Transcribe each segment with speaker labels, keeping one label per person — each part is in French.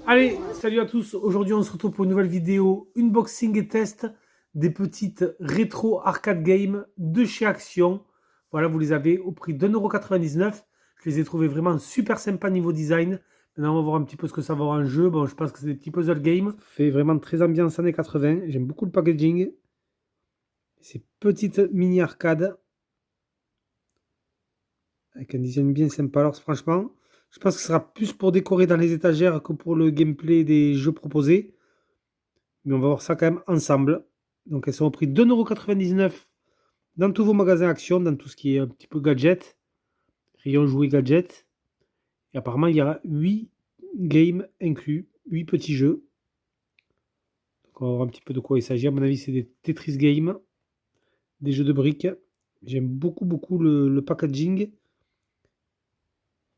Speaker 1: Allez, salut à tous. Aujourd'hui, on se retrouve pour une nouvelle vidéo unboxing et test des petites rétro arcade games de chez Action. Voilà, vous les avez au prix d'1,99 €. Je les ai trouvés vraiment super sympas niveau design. Maintenant, on va voir un petit peu ce que ça va en jeu. Bon, je pense que c'est des petits puzzle games. Fait vraiment très ambiance années 80. J'aime beaucoup le packaging. Ces petites mini arcades avec un design bien sympa. Alors franchement, je pense que ce sera plus pour décorer dans les étagères que pour le gameplay des jeux proposés. Mais on va voir ça quand même ensemble. Donc elles sont au prix de 2,99 € dans tous vos magasins Action, dans tout ce qui est un petit peu gadget, rayon jouets gadget. Et apparemment il y a 8 games inclus, 8 petits jeux. Donc on va voir un petit peu de quoi il s'agit. À mon avis c'est des Tetris games, des jeux de briques. J'aime beaucoup le packaging.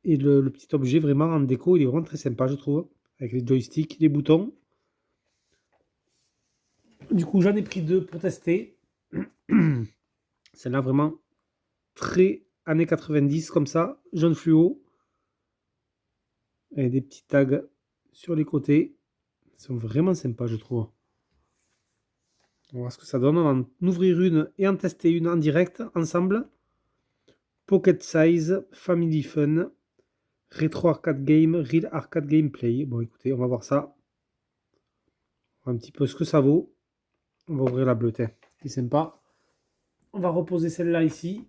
Speaker 1: Et le petit objet vraiment en déco, il est vraiment très sympa je trouve. Avec les joysticks, les boutons. Du coup j'en ai pris deux pour tester. Celle-là vraiment très années 90 comme ça, jaune fluo. Avec des petits tags sur les côtés. Ils sont vraiment sympas je trouve. On va voir ce que ça donne. On va en ouvrir une et en tester une en direct ensemble. Pocket Size, Family Fun, Retro Arcade Game, Real Arcade Gameplay. Bon écoutez, on va voir ça. On va un petit peu ce que ça vaut. On va ouvrir la bleue, c'est sympa. On va reposer celle-là ici.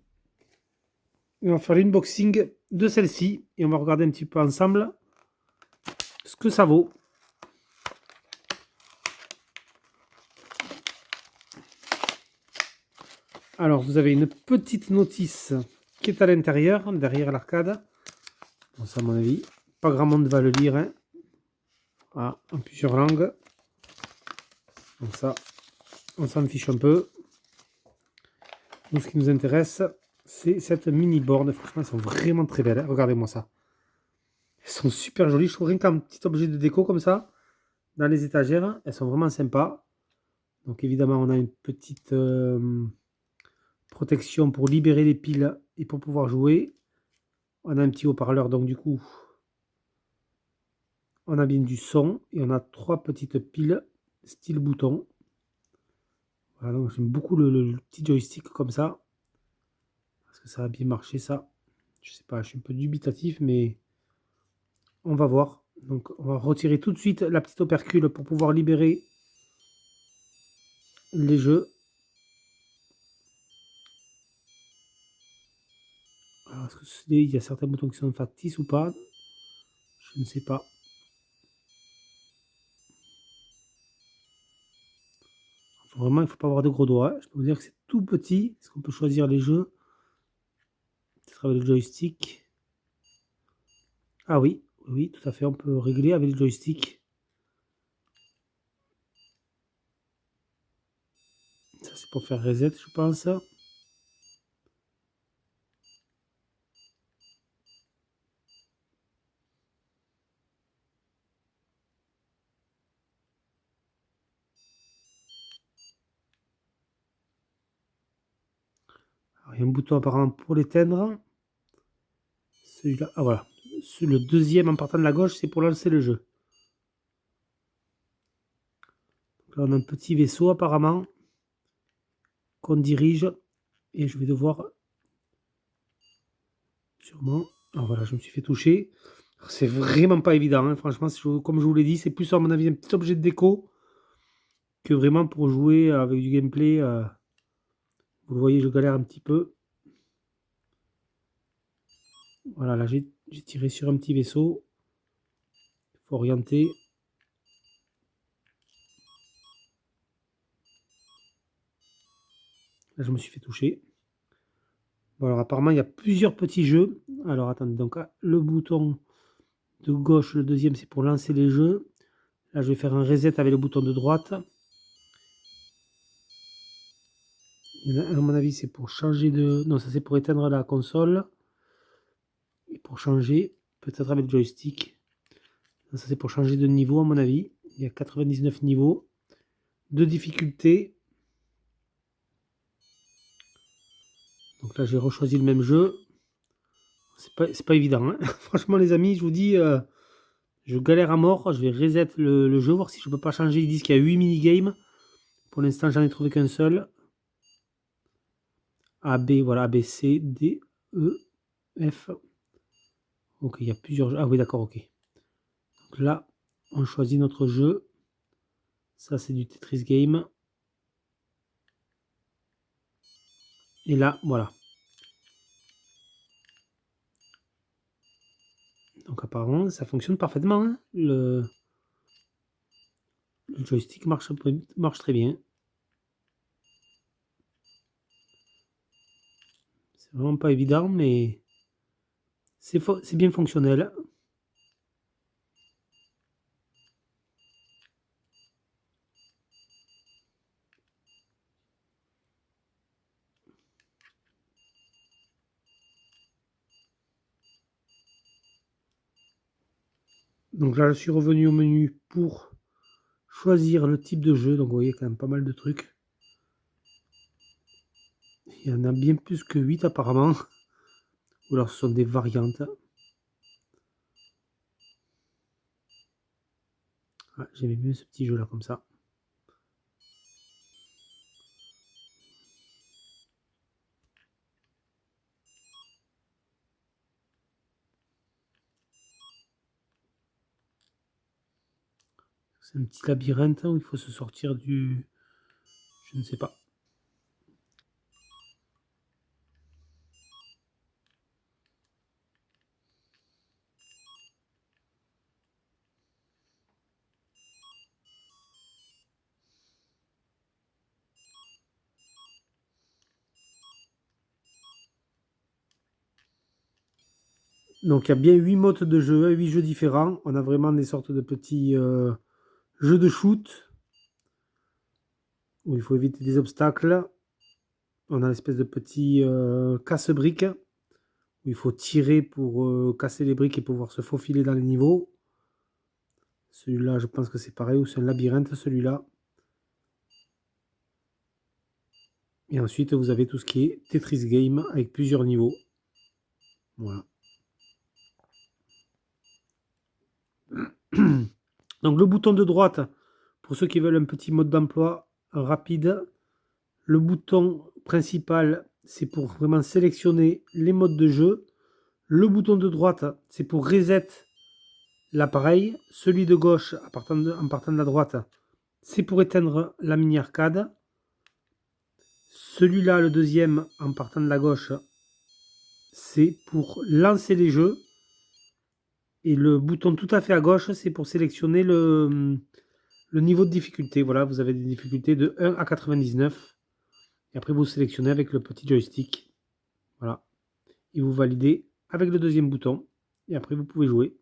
Speaker 1: Et on va faire l'unboxing de celle-ci. Et on va regarder un petit peu ensemble ce que ça vaut. Alors, vous avez une petite notice qui est à l'intérieur, derrière l'arcade. Bon, ça, à mon avis, pas grand monde va le lire. Hein. Voilà, en plusieurs langues. Donc ça, on s'en fiche un peu. Nous, ce qui nous intéresse, c'est cette mini borne. Franchement, elles sont vraiment très belles. Hein. Regardez-moi ça. Elles sont super jolies. Je trouve rien qu'un petit objet de déco comme ça, dans les étagères. Elles sont vraiment sympas. Donc évidemment, on a une petite protection pour libérer les piles et pour pouvoir jouer. On a un petit haut-parleur, donc du coup, on a bien du son. Et on a 3 petites piles, style bouton. Voilà, donc j'aime beaucoup le petit joystick comme ça. Parce que ça a bien marché, ça. Je sais pas, je suis un peu dubitatif, mais on va voir. Donc on va retirer tout de suite la petite opercule pour pouvoir libérer les jeux. Alors, est-ce qu'il y a certains boutons qui sont factices ou pas? Je ne sais pas. Vraiment, il ne faut pas avoir de gros doigts. Je peux vous dire que c'est tout petit. Est-ce qu'on peut choisir les jeux? Peut-être avec le joystick. Ah oui, oui, tout à fait. On peut régler avec le joystick. Ça, c'est pour faire reset, je pense. Alors, il y a un bouton apparemment pour l'éteindre. Celui-là, ah voilà. Le deuxième en partant de la gauche, c'est pour lancer le jeu. Donc là, on a un petit vaisseau apparemment qu'on dirige. Et je vais devoir sûrement... Ah voilà, je me suis fait toucher. C'est vraiment pas évident, hein. Franchement, comme je vous l'ai dit, c'est plus à mon avis un petit objet de déco que vraiment pour jouer avec du gameplay. Vous le voyez, je galère un petit peu. Voilà, là j'ai tiré sur un petit vaisseau. Il faut orienter. Là, je me suis fait toucher. Bon, alors apparemment, il y a plusieurs petits jeux. Alors attendez, donc le bouton de gauche, le deuxième, c'est pour lancer les jeux. Là, je vais faire un reset avec le bouton de droite. Il y en a un, à mon avis, c'est pour changer de... Non, ça c'est pour éteindre la console. Et pour changer, peut-être avec le joystick. Ça c'est pour changer de niveau, à mon avis. Il y a 99 niveaux de difficulté. Donc là, j'ai rechoisi le même jeu. C'est pas évident, hein. Franchement, les amis, je vous dis, je galère à mort. Je vais reset le jeu, voir si je peux pas changer. Ils disent qu'il y a 8 minigames. Pour l'instant, j'en ai trouvé qu'un seul. A, B, voilà, A, B, C, D, E, F. Ok, il y a plusieurs jeux. Ah oui, d'accord, ok. Donc là, on choisit notre jeu. Ça, c'est du Tetris Game. Et là, voilà. Donc apparemment, ça fonctionne parfaitement, hein. Le joystick marche très bien. C'est vraiment pas évident, mais c'est bien fonctionnel. Donc là, je suis revenu au menu pour choisir le type de jeu. Donc vous voyez quand même pas mal de trucs. Il y en a bien plus que 8 apparemment. Ou alors ce sont des variantes. Ah, j'aimais bien ce petit jeu là comme ça. C'est un petit labyrinthe où il faut se sortir du... Je ne sais pas. Donc il y a bien 8 modes de jeu, 8 jeux différents. On a vraiment des sortes de petits jeux de shoot où il faut éviter des obstacles. On a l'espèce de petit casse-briques où il faut tirer pour casser les briques et pouvoir se faufiler dans les niveaux. Celui-là, je pense que c'est pareil, ou c'est un labyrinthe celui-là. Et ensuite, vous avez tout ce qui est Tetris Game avec plusieurs niveaux. Voilà. Donc le bouton de droite, pour ceux qui veulent un petit mode d'emploi rapide, le bouton principal, c'est pour vraiment sélectionner les modes de jeu. Le bouton de droite, c'est pour reset l'appareil. Celui de gauche, en partant de la droite, c'est pour éteindre la mini arcade. Celui-là, le deuxième, en partant de la gauche, c'est pour lancer les jeux. Et le bouton tout à fait à gauche, c'est pour sélectionner le niveau de difficulté. Voilà, vous avez des difficultés de 1 à 99. Et après, vous sélectionnez avec le petit joystick. Voilà. Et vous validez avec le deuxième bouton. Et après, vous pouvez jouer.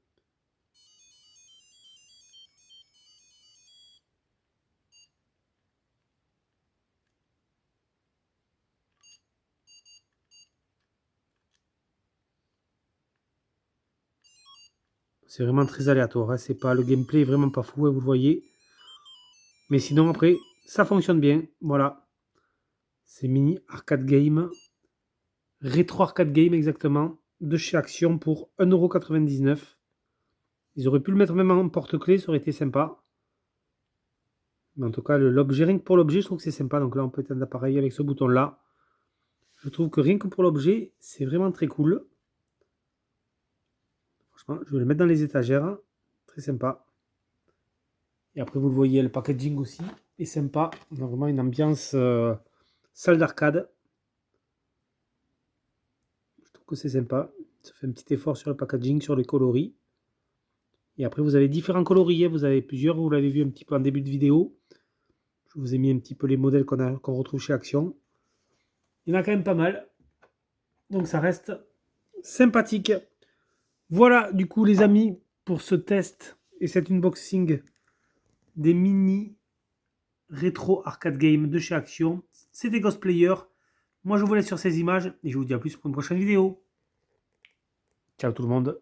Speaker 1: C'est vraiment très aléatoire. Hein. C'est pas, le gameplay est vraiment pas fou, hein, vous le voyez. Mais sinon, après, ça fonctionne bien. Voilà. C'est mini arcade game. Rétro arcade game, exactement. De chez Action pour 1,99 €. Ils auraient pu le mettre même en porte-clés, ça aurait été sympa. Mais en tout cas, l'objet, rien que pour l'objet, je trouve que c'est sympa. Donc là, on peut éteindre l'appareil avec ce bouton-là. Je trouve que rien que pour l'objet, c'est vraiment très cool. Franchement, je vais le mettre dans les étagères. Très sympa. Et après, vous le voyez, le packaging aussi est sympa. On a vraiment une ambiance salle d'arcade. Je trouve que c'est sympa. Ça fait un petit effort sur le packaging, sur les coloris. Et après, vous avez différents coloris. Vous avez plusieurs. Vous l'avez vu un petit peu en début de vidéo. Je vous ai mis un petit peu les modèles qu'on retrouve chez Action. Il y en a quand même pas mal. Donc ça reste sympathique. Voilà, du coup, les amis, pour ce test et cet unboxing des mini rétro arcade game de chez Action. C'était Ghostplayer. Moi, je vous laisse sur ces images et je vous dis à plus pour une prochaine vidéo. Ciao tout le monde.